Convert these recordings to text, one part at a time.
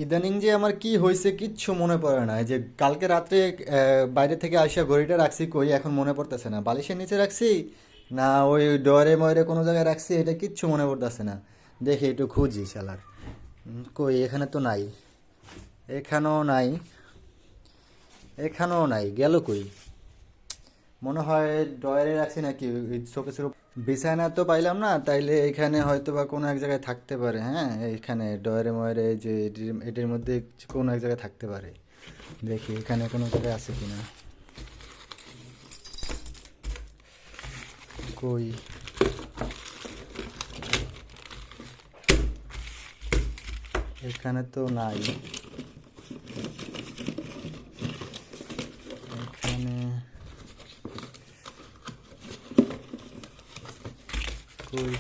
ইদানিং যে আমার কি হয়েছে কিচ্ছু মনে পড়ে না। এই যে কালকে রাত্রে বাইরে থেকে আসা ঘড়িটা রাখছি কই এখন মনে পড়তেছে না, বালিশের নিচে রাখছি না ওই ডয়ারে ময়রে কোনো জায়গায় রাখছি, এটা কিচ্ছু মনে পড়তেছে না। দেখি একটু খুঁজি শালার। কই, এখানে তো নাই, এখানেও নাই, এখানেও নাই, গেল কই? মনে হয় ডয়ারে রাখছি নাকি শোকেসের উপর। বিছানা তো পাইলাম না, তাইলে এখানে হয়তো বা কোনো এক জায়গায় থাকতে পারে। হ্যাঁ, এইখানে ডয়ারে ময়ারে যে এটির মধ্যে কোনো এক জায়গায় থাকতে পারে। দেখি এখানে কোনো জায়গায় আছে কিনা। কই, এখানে তো নাই। এখানে কই,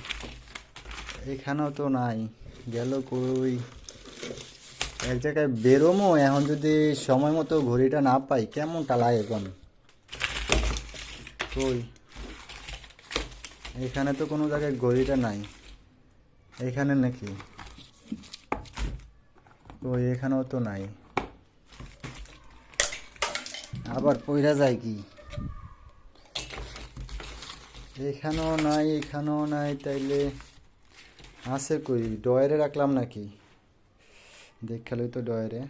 এখানেও তো নাই, গেল কই? এক জায়গায় বেরোমো এখন, যদি সময় মতো ঘড়িটা না পাই কেমনটা লাগে এখন। কই, এখানে তো কোনো জায়গায় ঘড়িটা নাই। এখানে নাকি? কই, এখানেও তো নাই। আবার পইরা যায় কি? এখানেও নাই, এখানেও নাই, তাইলে আছে কই? ডয়ারে রাখলাম নাকি? দেখালই তো ডয়ারে।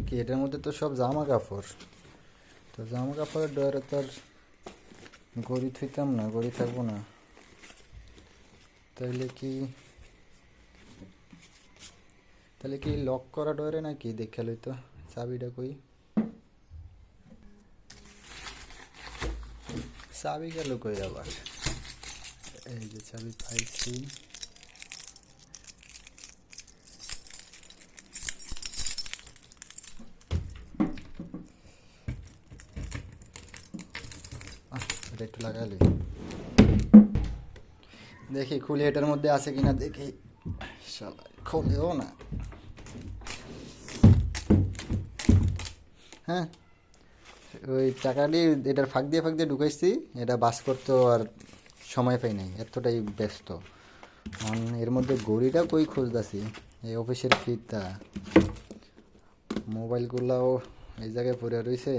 কি এটার মধ্যে তো সব জামা কাপড়, তো জামা কাপড়ের ডয়ারে তো আর গড়ি থুইতাম না, গড়ি থাকবো না। তাইলে কি, তাহলে কি লক করা ডয়ারে নাকি? দেখালই তো। চাবিটা কই? চাবি গেল কই আবার? এই যে চাবি পাইছি। এটা একটু লাগালি, দেখি খুলে এটার মধ্যে আছে কিনা দেখি। শালা খোলেও না। হ্যাঁ, ওই টাকাটি এটার ফাঁক দিয়ে ঢুকাইছি, এটা বাস করতে আর সময় পাই নাই, এতটাই ব্যস্ত। এর মধ্যে ঘড়িটা কই খুঁজতাছি, এই অফিসের ফিতা, মোবাইলগুলাও এই জায়গায় পড়ে রয়েছে।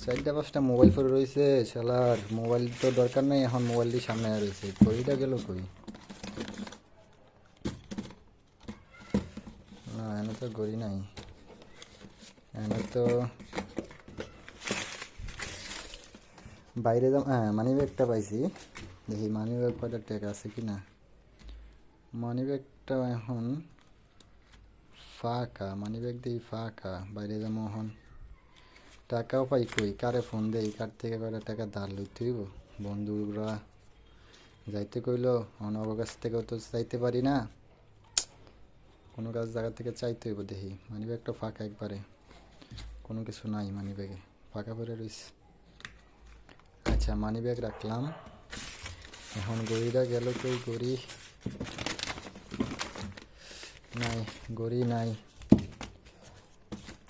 চারটা পাঁচটা মোবাইল পড়ে রয়েছে, শালার মোবাইল তো দরকার নেই এখন, মোবাইলটি সামনে রয়েছে, ঘড়িটা গেল কই? না, এনে তো ঘড়ি নাই, এনে তো বাইরে যাম। হ্যাঁ, মানি ব্যাগটা পাইছি, দেখি মানি ব্যাগ কয়টা টাকা আছে কি না। মানি ব্যাগটা এখন ফাঁকা, মানি ব্যাগ দিই ফাঁকা, বাইরে যাবো এখন। টাকাও পাই কই? কারে ফোন দেই, কার থেকে কয়টা টাকা ধার লইতে হইব? বন্ধুরা যাইতে কইলো, অনব কাছ থেকেও তো চাইতে পারি না, কোনো কাজ জায়গা থেকে চাইতে হইব। দেখি মানি ব্যাগটা ফাঁকা একবারে, কোনো কিছু নাই মানি ব্যাগে, ফাঁকা পড়ে রইছে। আচ্ছা, মানি ব্যাগ রাখলাম, এখন গড়িটা গেল কই? গড়ি নাই, গড়ি নাই।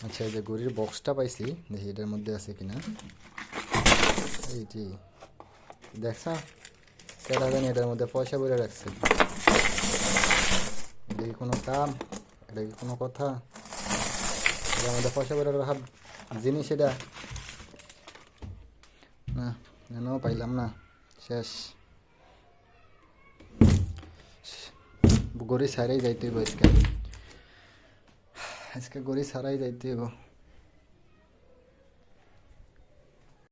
আচ্ছা, এই যে গড়ির বক্সটা পাইছি, দেখি এটার মধ্যে আছে কিনা। এই যে দেখছ, কেটা জানি এটার মধ্যে পয়সা ভরে রাখছে। এটা কি কোনো কাম? এটা কি কোনো কথা? এটার মধ্যে পয়সা ভরে রাখার জিনিস এটা? না, এনেও পাইলাম না, শেষ। গড়ি ছাড়াই যাইতে হইব আজকে, আজকে গড়ি ছাড়াই যাইতে হইব।